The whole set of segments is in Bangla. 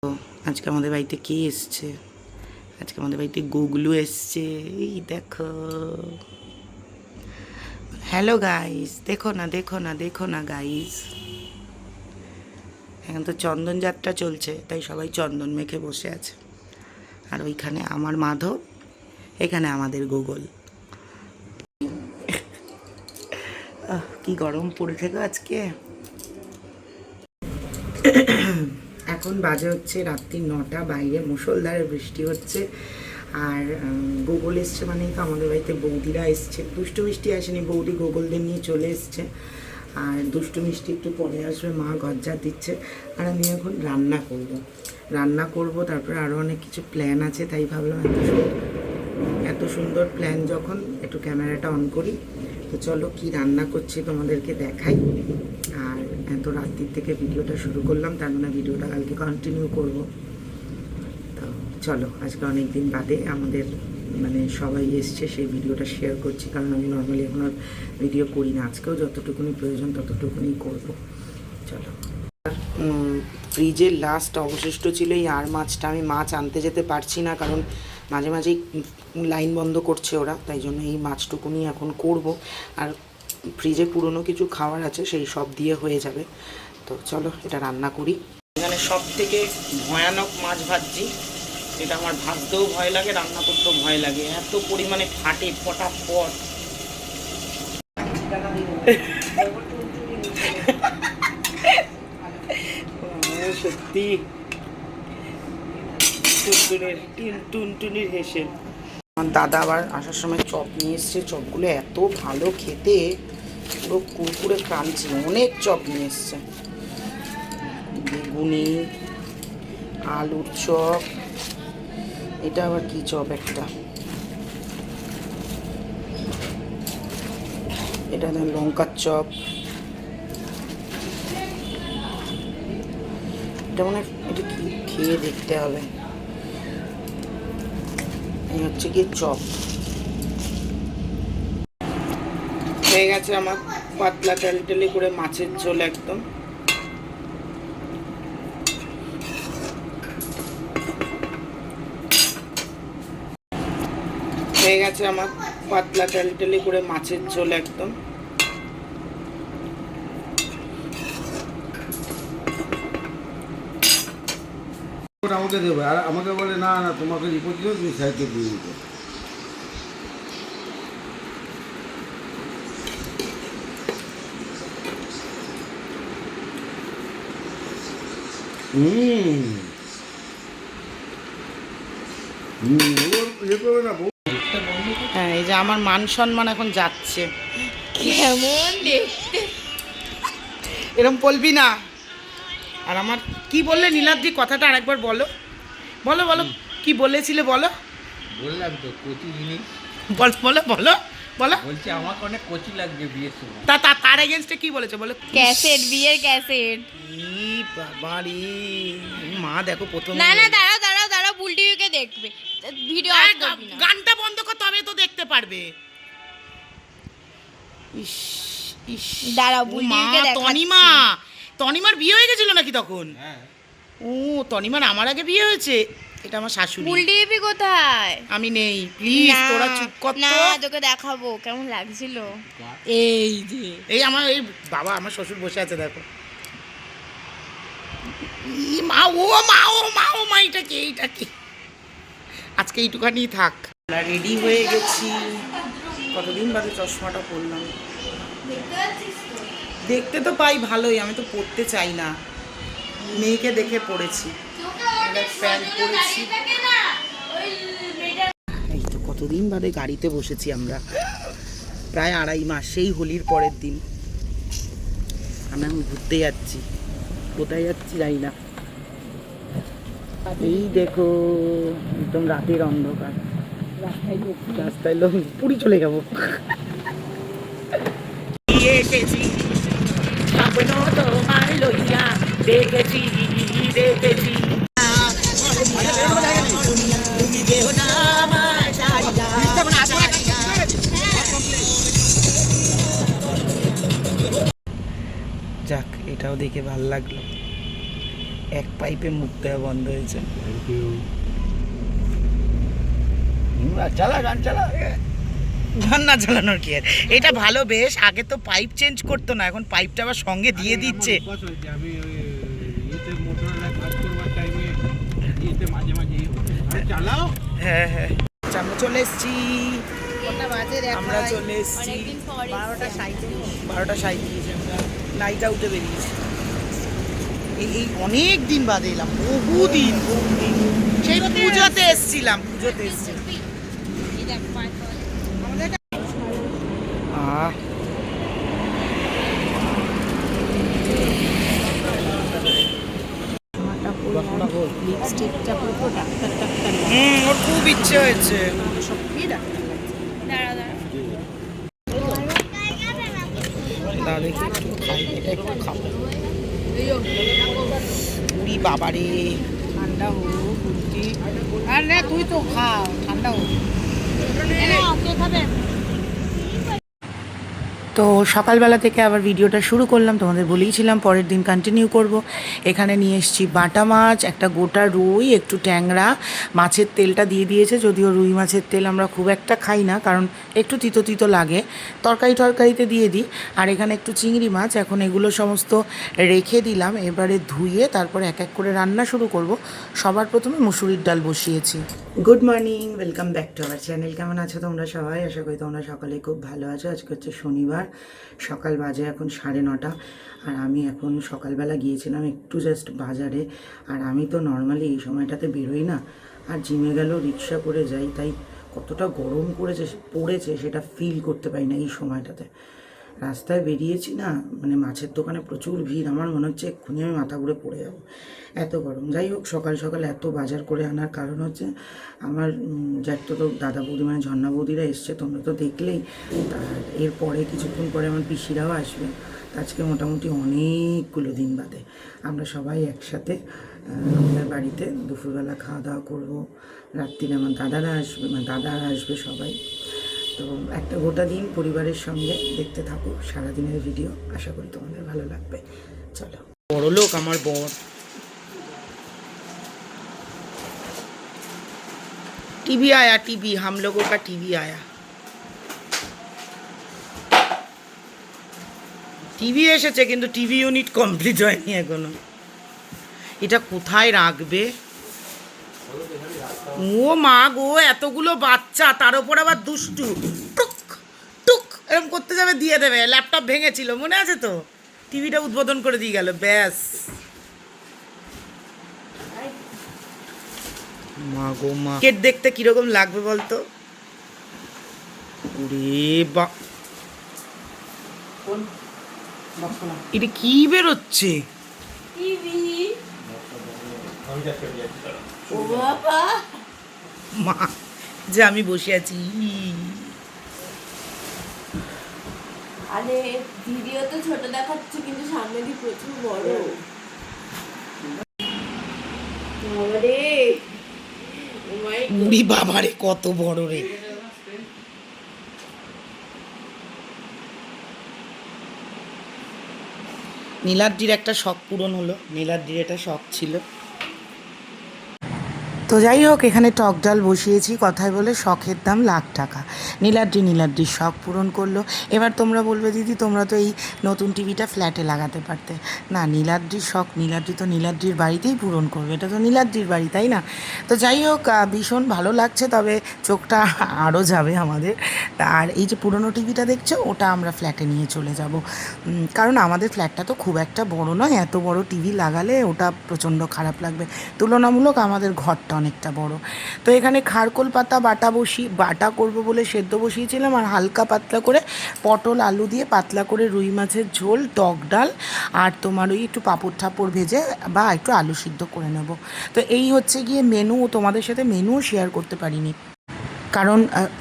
তো আজকে আমাদের বাড়িতে কে এসছে? আজকে আমাদের বাড়িতে গুগলু এসছে। এই দেখো, হ্যালো গাইস, দেখো না দেখো না দেখো না গাইস, এখন তো চন্দন যাত্রা চলছে, তাই সবাই চন্দন মেখে বসে আছে। আর ওইখানে আমার মাধব, এখানে আমাদের গুগল। কি গরম পড়েছে গো আজকে। এখন বাজে হচ্ছে রাত্রি 9টা, বাইরে মুষলধারে বৃষ্টি হচ্ছে। আর গুগল এসছে মানেই তো আমাদের বাড়িতে বৌদিরা এসছে। দুষ্টু মিষ্টি আসেনি, বৌদি গুগলদের নিয়ে চলে এসছে। আর দুষ্টু মিষ্টি একটু পরে আসবে, মা গজ্জা দিচ্ছে। আর আমি এখন রান্না করব, তারপরে আরও অনেক কিছু প্ল্যান আছে, তাই ভাবলাম এত সুন্দর প্ল্যান যখন একটু ক্যামেরাটা অন করি। তো চলো কি রান্না করছি তোমাদেরকে দেখাই। আর এত রাত্রির থেকে ভিডিওটা শুরু করলাম, তার মানে ভিডিওটা কালকে কন্টিনিউ করব। তো চলো, আজকে অনেক দিন বাদে আমাদের মানে সবাই এসছে, সেই ভিডিওটা শেয়ার করছি। কারণ আমি নর্মালি এখন আর ভিডিও করি না, আজকেও যতটুকুনি প্রয়োজন ততটুকুনি করব। চলো। ফ্রিজের লাস্ট অবশিষ্ট ছিল এই আর মাছটা। আমি মাছ আনতে যেতে পারছি না, কারণ মাঝে মাঝেই লাইন বন্ধ করছে ওরা, তাই জন্য এই মাছটুকুনি এখন করব। আর ফ্রিজে পুরনো কিছু খাবার আছে, সেই সব দিয়ে হয়ে যাবে। তো চলো এটা রান্না করি। এখানে সব থেকে ভয়ানক মাছ ভাজছি, এটা আমার ভাজতেও ভয় লাগে, রান্না করতেও ভয় লাগে, এত পরিমাণে ফাটে পটাপট। সত্যি টুনটুনির হেসে। আমার দাদা আবার আসার সময় চপ নিয়ে এসছে, চপগুলো এত ভালো খেতে, পুরো কুরকুরে ক্রাঞ্চি, অনেক চপ নিয়ে এসছে। বেগুনি, আলুর চপ, এটা আবার কি চপ একটা, এটা লঙ্কার চপ, এটা মানে এটা কি খেয়ে দেখতে হবে। এই হচ্ছে কি চপ। হয়ে গেছে আমার পাতলা টালটালি করে মাছের ঝোল একদম। হয়ে গেছে আমার পাতলা টালটালি করে মাছের ঝোল একদম। আমাকে দেবে, আর আমাকে বলে না না তোমাকে রিপোর্ট দিও, তুমি স্যারকে দিয়ে দিতে। হ্যাঁ, এই যে আমার মান সম্মান এখন যাচ্ছে। কেমন দেখতে, এরকম বলবি না। আর আমার কি বললে নীলাদ্রি, কথাটা আরেকবার বলো বলো বলো, কি বলেছিলে বলো। বললাম তো কচি জিনিস, বলো বলো বলো। বলছি আমাকে অনেক কচি লাগবে বিয়ের সময়। তার এগেনস্টে কি বলেছে বলো। ক্যাসেট, বিয়ের ক্যাসেট। ই বাবা রে, মা দেখো প্রথম। না না, দাঁড়াও দাঁড়াও দাঁড়াও, বুল টিভিকে দেখবে, ভিডিও অফ করবি না। গানটা বন্ধ কর, তবে তো দেখতে পারবে। ইস ইস, দাঁড়াও, বুল টিভিকে দেখাচ্ছি। তনিমার বিয়ে হয়ে গেছিল নাকি তখন? হ্যাঁ। ও, তনিমার আমার আগে বিয়ে হয়েছে। এটা আমার শাশুড়ি। বুল টিভি কোথায়? আমি নেই, প্লিজ তোরা চুপ কর না, তো। তোকে দেখাবো কেমন লাগছিল। এই যে এই আমার এই বাবা, আমার শ্বশুর বসে আছে দেখো। মা ও মা ও মা ও মা, এটা কি আজকে এইটুখানি থাক। আমরা রেডি হয়ে গেছি। কতদিন বাদে চশমাটা পরলাম। দেখতে তো পাই ভালোই, আমি তো পড়তে চাই না, মেয়েকে দেখে পড়েছি। প্যান্ট পরেছি। এই তো কতদিন বাদে গাড়িতে বসেছি আমরা, প্রায় 2.5 মাস, সেই হোলির পরের দিন। আমরা এখন ঘুরতে যাচ্ছি, কোথায় যাচ্ছি জানি না। এই দেখো একদম রাতের অন্ধকার, রাস্তায় লোক, পুরী চলে যাবো। এসেছি তোমার লইয়া, দেখেছি দেখেছি। যাক, এটাও দেখে ভালো লাগলো। এক পাইপে মুখ দেওয়া বন্ধ হয়েছে। Thank you. চালা গান চালা। গান না চালানোর কি আর, এটা ভালো বেশ। আগে তো পাইপ চেঞ্জ করতো না, এখন পাইপটা আবার সঙ্গে দিয়ে দিচ্ছে। আমি ওই ইয়েতে মোটরওয়ালা কাজ করবার টাইমে ইয়েতে মাঝে মাঝে চালাও। হ্যাঁ হ্যাঁ, আমরা চলে এসেছি। আমরা চলে এসেছি অনেকদিন পরে 12:37 আমরা নাইট আউটে বেরিয়েছি। এই অনেক দিন বাদে এলাম, বহুদিন সেই পুজোতে এসেছিলাম। আহ লিপস্টিকটা পুরো ডাক্তার ডাক্তার ওর খুব ইচ্ছে হয়েছে। সবই ডাক্তার দাঁড়া দাঁড়া দাঁড়া দেখি একটু খাই, এটা একটু খাবো। উড়ি বাবারে, ঠান্ডা হোক কুর্তি। আর না তুই তো খাও, ঠান্ডা হোক। কে খাবে? তো সকালবেলা থেকে আবার ভিডিওটা শুরু করলাম, তোমাদের বলেইছিলাম পরের দিন কন্টিনিউ করব। এখানে নিয়ে এসেছি বাটা মাছ, একটা গোটা রুই, একটু ট্যাংরা, মাছের তেলটা দিয়ে দিয়েছে। যদিও রুই মাছের তেল আমরা খুব একটা খাই না, কারণ একটু তিতো তিতো লাগে, তরকারিতে দিয়ে দিই। আর এখানে একটু চিংড়ি মাছ। এখন এগুলো সমস্ত রেখে দিলাম, এবারে ধুয়ে তারপরে এক এক করে রান্না শুরু করব। সবার প্রথমে মুসুরির ডাল বসিয়েছি। Good morning, welcome back to our channel. কেমন আছো তোমরা সবাই? আশা করি তোমরা সকালে খুব ভালো আছো। আজকে হচ্ছে শনিবার, সকাল বাজে এখন 9:30। আর আমি এখন সকালবেলা গিয়েছিলাম একটু জাস্ট বাজারে। আর আমি তো নর্মালি এই সময়টাতে বেরোই না, আর জিমে গেলেও রিক্সা করে যাই, তাই কতটা গরম পড়েছে সেটা ফিল করতে পারি না এই সময়টাতে। রাস্তায় বেরিয়েছি না, মানে মাছের দোকানে প্রচুর ভিড়, আমার মনে হচ্ছে এক্ষুনি আমি মাথা ঘুরে পড়ে যাবো, এত গরম। যাই হোক, সকাল সকাল এত বাজার করে আনার কারণ হচ্ছে আমার জ্যাঠতো তো দাদা বৌদি মানে ঝর্ণা বৌদিরা এসছে, তোমরা তো দেখলেই। আর এরপরে কিছুক্ষণ পরে আমার পিসিরাও আসবে। আজকে মোটামুটি অনেকগুলো দিন বাদে আমরা সবাই একসাথে আমাদের বাড়িতে দুপুরবেলা খাওয়া দাওয়া করবো। রাত্রিরে আমার দাদারা আসবে, মানে দাদারা আসবে সবাই। তো একটা গোটা দিন পরিবারের সঙ্গে দেখতে থাকো সারাদিনের ভিডিও, আশা করি তোমাদের ভালো লাগবে। চলো। বড় লোক আমার বর। टीवी आया, टीवी, हम लोगों का टीवी आया। টিভি এসেছে কিন্তু টিভি ইউনিট কমপ্লিট হয়নি এখনো। এটা কোথায় রাখবে? ও মা গো, এতগুলো বাচ্চা, তার উপর আবার দুষ্টু, টুক টুক এরকম করতে যাবে, দিয়ে দেবে। ল্যাপটপ ভেঙেছিল মনে আছে তো, টিভিটা উদ্বোধন করে দিয়ে গেল, ব্যাস। মা গো মা, ক্রিকেট দেখতে কিরকম লাগবে বলতো? ওরে বা, এটা কি বেরোচ্ছে? মা যে আমি বসে আছি। আরে ভিডিও তো ছোট দেখাচ্ছে কিন্তু সামনে দিয়ে প্রচুর বড়। বাবারে, ও মাই গড, বুড়ি বাবারে কত বড় রে। নীলাদ্রির একটা শখ পূরণ হলো, নীলাদ্রির একটা শখ ছিল। তো যাই হোক, এখানে টক ডাল বসিয়েছি, কথায় বলে শখের দাম $1,00,000। নীলাদ্রির শখ পূরণ করলো। এবার তোমরা বলবে দিদি তোমরা তো এই নতুন টিভিটা ফ্ল্যাটে লাগাতে পারতে। না, নীলাদ্রির শখ নীলাদ্রি তো নীলাদ্রির বাড়িতেই পূরণ করবে, এটা তো নীলাদ্রির বাড়ি, তাই না? তো যাই হোক, ভীষণ ভালো লাগছে, তবে চোখটা আরও যাবে আমাদের। আর এই যে পুরনো টিভিটা দেখছো, ওটা আমরা ফ্ল্যাটে নিয়ে চলে যাব, কারণ আমাদের ফ্ল্যাটটা তো খুব একটা বড় নয়, এত বড় টিভি লাগালে ওটা প্রচণ্ড খারাপ লাগবে। তুলনামূলক আমাদের ঘরটা অনেকটা বড়। তো এখানে খারকোল পাতা বাটা করব বলে সেদ্ধ বসিয়েছিলাম, আর হালকা পাতলা করে পটল আলু দিয়ে পাতলা করে রুই মাছের ঝোল, টক ডাল, আর তোমার ওই একটু পাঁপড় ঠাপড় ভেজে বা একটু আলু সিদ্ধ করে নেব। তো এই হচ্ছে গিয়ে মেনু। তোমাদের সাথে মেনুও শেয়ার করতে পারিনি। কারণ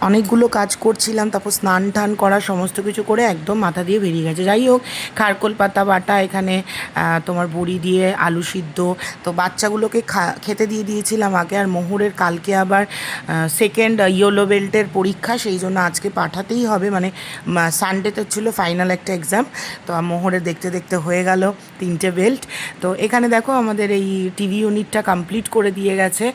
অনেকগুলো কাজ করছিলাম, তারপর স্নান টান করা সমস্ত কিছু করে একদম মাথা দিয়ে বেরিয়ে গেছে। যাই হোক, খারকোল পাতা বাটা, এখানে তোমার বড়ি দিয়ে আলু সিদ্ধ, তো বাচ্চাগুলোকে খেতে দিয়ে দিয়েছিলাম আগে। আর মোহরের কালকে আবার সেকেন্ড ইয়েলো বেল্টের পরীক্ষা, সেই জন্য আজকে পাঠাতেই হবে, মানে সানডেতে ছিল ফাইনাল একটা এক্সাম। তো মোহরের দেখতে দেখতে হয়ে গেল 3টে বেল্ট। তো এখানে দেখো আমাদের এই টিভি ইউনিটটা কমপ্লিট করে দিয়ে গেছে।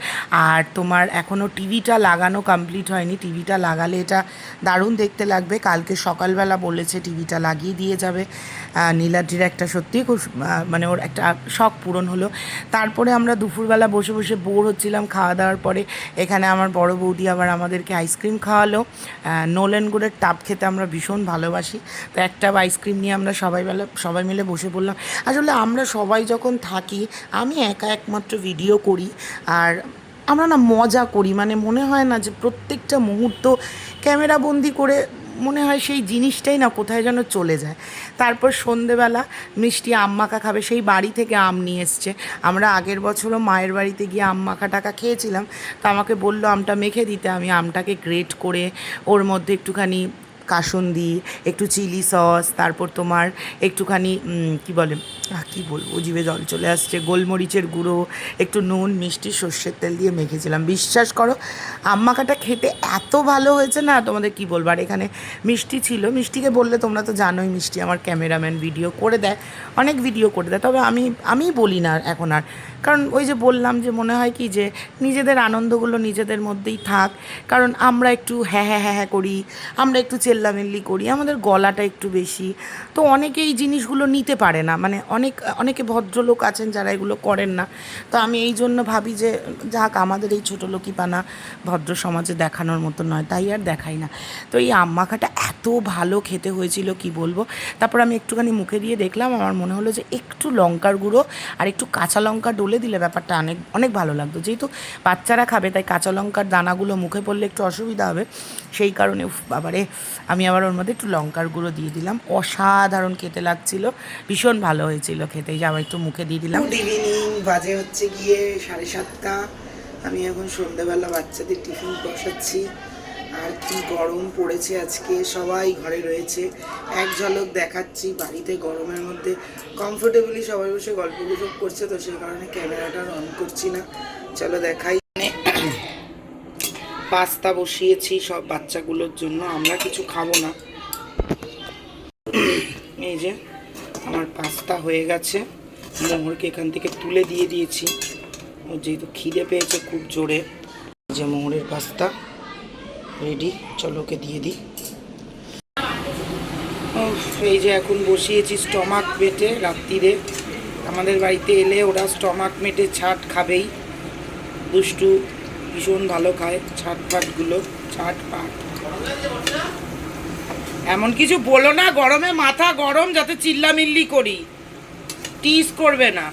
আর তোমার এখনও টিভিটা লাগানো কমপ্লিট হয়নি। টিভিটা লাগালে এটা দারুণ দেখতে লাগবে। কালকে সকালবেলা বলেছে টিভিটা লাগিয়ে দিয়ে যাবে। নীলাদ্রির একটা সত্যিই খুব মানে ওর একটা শখ পূরণ হলো। তারপরে আমরা দুপুরবেলা বসে বসে বোর হচ্ছিলাম খাওয়া দাওয়ার পরে। এখানে আমার বড় বৌদি আবার আমাদেরকে আইসক্রিম খাওয়ালো। নোলেন গুড়ের টাপ খেতে আমরা ভীষণ ভালোবাসি, তো একটা আইসক্রিম নিয়ে আমরা সবাই মিলে বসে পড়লাম। আসলে আমরা সবাই যখন থাকি, আমি একা একমাত্র ভিডিও করি, আর আমরা না মজা করি, মানে মনে হয় না যে প্রত্যেকটা মুহূর্ত ক্যামেরাবন্দি করে মনে হয় সেই জিনিসটাই না কোথায় যেন চলে যায়। তারপর সন্ধেবেলা মিষ্টি আম মাখা খাবে, সেই বাড়ি থেকে আম নিয়ে এসছে। আমরা আগের বছরও মায়ের বাড়িতে গিয়ে আম মাখা টাকা খেয়েছিলাম, তো আমাকে বললো আমটা মেখে দিতে। আমি আমটাকে গ্রেট করে ওর মধ্যে একটুখানি কাসুন্দি, একটু চিলি সস, তারপর তোমার একটুখানি কী বলবো, জিভে জল চলে আসছে, গোলমরিচের গুঁড়ো, একটু নুন, মিষ্টি, সর্ষের তেল দিয়ে মেখেছিলাম। বিশ্বাস করো আম মাখাটা খেতে এত ভালো হয়েছে না, তোমাদের কি বলবো। আর এখানে মিষ্টি ছিল, মিষ্টিকে বললে তোমরা তো জানোই মিষ্টি আমার ক্যামেরাম্যান, ভিডিও করে দেয়, অনেক ভিডিও করে দেয়। তবে আমি বলি না এখন আর, কারণ ওই যে বললাম যে মনে হয় কি যে নিজেদের আনন্দগুলো নিজেদের মধ্যেই থাক। কারণ আমরা একটু হ্যাঁ করি, আমরা একটু চেল্লামেল্লি করি, আমাদের গলাটা একটু বেশি, তো অনেকে এই জিনিসগুলো নিতে পারে না, মানে অনেকে ভদ্রলোক আছেন যারা এগুলো করেন না। তো আমি এই জন্য ভাবি যে যাক, আমাদের এই ছোটো লোকিপানা ভদ্র সমাজে দেখানোর মতো নয়, তাই আর দেখাই না। তো এই আম মাখাটা এত ভালো খেতে হয়েছিল কি বলবো। তারপর আমি একটুখানি মুখে দিয়ে দেখলাম, আমার মনে হলো যে একটু লঙ্কার গুঁড়ো আর একটু কাঁচা লঙ্কা ডলে দিলে ব্যাপারটা অনেক ভালো লাগতো। যেহেতু বাচ্চারা খাবে, তাই কাঁচা লঙ্কার দানাগুলো মুখে পড়লে একটু অসুবিধা হবে, সেই কারণে বাবারে আমি আবার ওর মধ্যে একটু লঙ্কার গুঁড়ো দিয়ে দিলাম। অসাধারণ খেতে লাগছিল, ভীষণ ভালো হয়েছিল খেতে। এই যে আবার একটু মুখে দিয়ে দিলাম। গুড ইভিনিং, বাজে হচ্ছে গিয়ে 7:30। আমি এখন সন্ধ্যেবেলা বাচ্চাদের টিফিন বসাচ্ছি। আর কি গরম পড়েছে আজকে, সবাই ঘরে রয়েছে, এক ঝলক দেখাচ্ছি। বাড়িতে গরমের মধ্যে কমফোর্টেবলি সবাই বসে গল্প গুজব করছে, তো সেই কারণে ক্যামেরাটা অন করছি না। চলো দেখাই। পাস্তা বসিয়েছি সব বাচ্চাগুলোর জন্য, আমরা কিছু খাবো না। এই যে আমার পাস্তা হয়ে গেছে, মোহরকে এখান থেকে তুলে দিয়ে দিয়েছি, ও যেহেতু খিদে পেয়েছে খুব জোরে। যে মোহরের পাস্তা রেডি, চলো ওকে দিয়ে দিই। এই যে এখন বসিয়েছি স্টমাক মেটে। রাত্রিরে আমাদের বাড়িতে এলে ওরা স্টমাক মেটে ছাট খাবেই, দুষ্টু ভীষণ ভালো খায় ছাট পাটগুলো, ছাট পাট। এমন কিছু বলো না, গরমে মাথা গরম, যাতে চিল্লামিল্লি করি, টিস করবে না।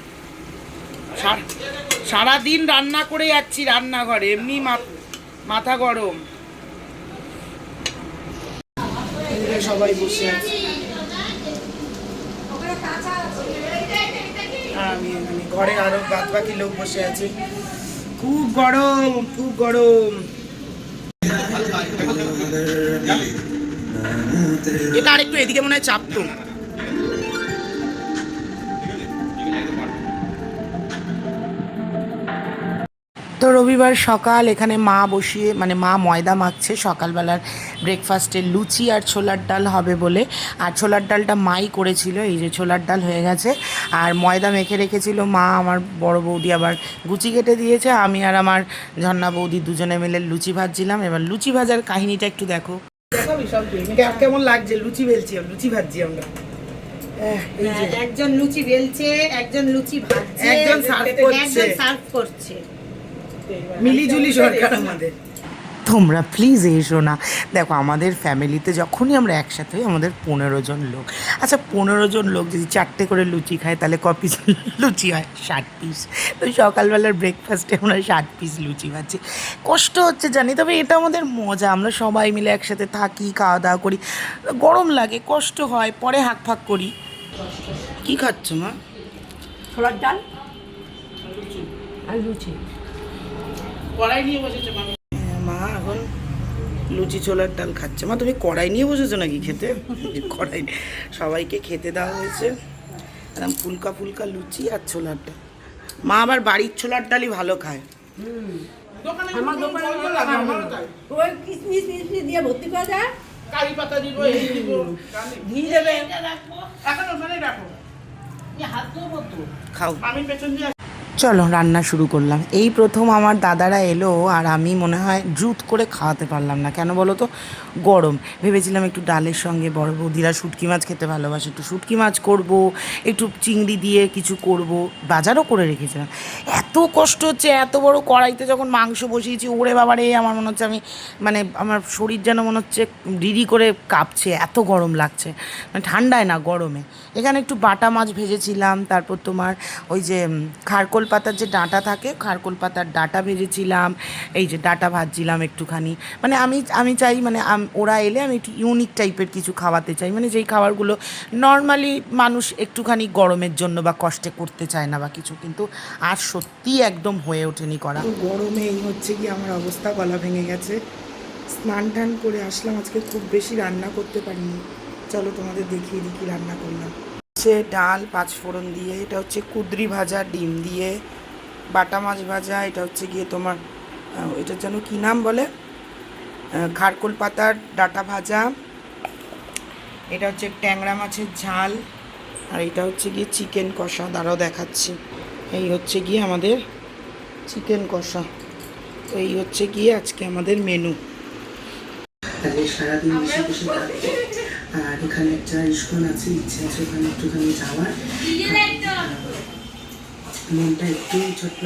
সারাদিন রান্না করে যাচ্ছি রান্নাঘরে, এমনি মাথা গরম। সবাই বসে আছে, আমি ঘরে আরো বাদ বাকি লোক বসে আছে। খুব গরম, খুব গরম। এটা আরেকটু এদিকে মনে হয় চাপতো। তো রবিবার সকাল এখানে মা বসিয়ে, মানে মা ময়দা মাখছে সকালবেলার ব্রেকফাস্টে লুচি আর ছোলার ডাল হবে বলে। আর ছোলার ডালটা মাই করেছিল, এই যে ছোলার ডাল হয়ে গেছে। আর ময়দা মেখে রেখেছিল মা, আমার বড় বৌদি আবার গুচি কেটে দিয়েছে। আমি আর আমার ঝর্ণা বৌদি দুজনে মিলে লুচি ভাজছিলাম। এবার লুচি ভাজার কাহিনীটা একটু দেখো, কেমন লাগছে। লুচি বেলছি, লুচি ভাজছি আমরা। একজন লুচি বেলছে, একজন লুচি ভাজছে, একজন সার্ভ করছে। মিলিজুলি সরকার আমাদের। তোমরা প্লিজ এসো না। দেখো আমাদের ফ্যামিলিতে যখনই আমরা একসাথে হই, আমাদের 15 জন লোক। আচ্ছা 15 জন লোক যদি 4টে করে লুচি খায়, তাহলে ক পিস লুচি হয়? 60 পিস। তো সকালবেলার ব্রেকফাস্টে আমরা 60 পিস লুচি খাচ্ছি। কষ্ট হচ্ছে জানি, তবে এটা আমাদের মজা। আমরা সবাই মিলে একসাথে থাকি, খাওয়া দাওয়া করি। গরম লাগে, কষ্ট হয়, পরে হাঁক ফাঁক করি। কি খাচ্ছ মা? ছোলার ডাল আর লুচি। কড়াই নিয়ে বসেছে মা এখন লুচি ছোলার ডাল খাচ্ছে। মা তুমি কড়াই নিয়ে বসেছো নাকি খেতে? কড়াই সবাইকে খেতে দেওয়া হয়েছে, একদম ফুলকা ফুলকা লুচি আর ছোলার ডাল। মা আবার বাড়ির ছোলার ডালই ভালো খায়। আমার দোকানে ওই কিসমিস মিসমিস দিয়ে ভর্তি করা যায়, কারি পাতা দিব, এই দিব, ঘি দেবে, এখন ওখানে রাখো, হাত ধোবো তো। খাও। আমি পেছন দিয়ে চলো রান্না শুরু করলাম। এই প্রথম আমার দাদারা এলো আর আমি মনে হয় জুত করে খাওয়াতে পারলাম না। কেন বলো তো? গরম। ভেবেছিলাম একটু ডালের সঙ্গে বড় বৌদিরা শুটকি মাছ খেতে ভালোবাসে, একটু শুটকি মাছ করব, একটু চিংড়ি দিয়ে কিছু করব, বাজারও করে রেখেছিলাম। এত কষ্ট হচ্ছে, এত বড় কড়াইতে যখন মাংস বসিয়েছি, ওরে বাবারে আমার মনে হচ্ছে আমি মানে আমার শরীর যেন মনে হচ্ছে রিরি করে কাঁপছে, এত গরম লাগছে, মানে ঠান্ডায় না গরমে। এখানে একটু বাটা মাছ ভেজেছিলাম, তারপর তোমার ওই যে খারকোল পাতার যে ডাঁটা থাকে, খারকোল পাতার ডাঁটা ভেজেছিলাম, এই যে ডাঁটা ভাজছিলাম একটুখানি। মানে আমি চাই মানে ওরা এলে আমি একটু ইউনিক টাইপের কিছু খাওয়াতে চাই, মানে যেই খাবারগুলো নর্মালি মানুষ একটুখানি গরমের জন্য বা কষ্টে করতে চায় না বা কিছু, কিন্তু আর সত্যি একদম হয়ে ওঠেনি করা। গরমে এই হচ্ছে কি আমার অবস্থা, গলা ভেঙে গেছে। স্নান টান করে আসলাম, আজকে খুব বেশি রান্না করতে পারিনি। চলো তোমাদের দেখিয়ে দিই কী রান্না করলাম। হচ্ছে ডাল পাঁচফোড়ন দিয়ে, এটা হচ্ছে কুঁদরি ভাজা ডিম দিয়ে, বাটা মাছ ভাজা, এটা হচ্ছে গিয়ে তোমার এটার যেন কী নাম বলে, খারকোল পাতার ডাঁটা ভাজা, এটা হচ্ছে ট্যাংরা মাছের ঝাল, আর এটা হচ্ছে গিয়ে চিকেন কষা। দাঁড়াও দেখাচ্ছি। এই হচ্ছে গিয়ে আমাদের চিকেন কষা। তো এই হচ্ছে গিয়ে আজকে আমাদের মেনু। আজকে সারাদিন বসে বসে থাকবো, আর এখানে একটা ইস্কন আছে, ইচ্ছে আছে ওখানে একটুখানি যাওয়ার। মনটা একটু ছটফট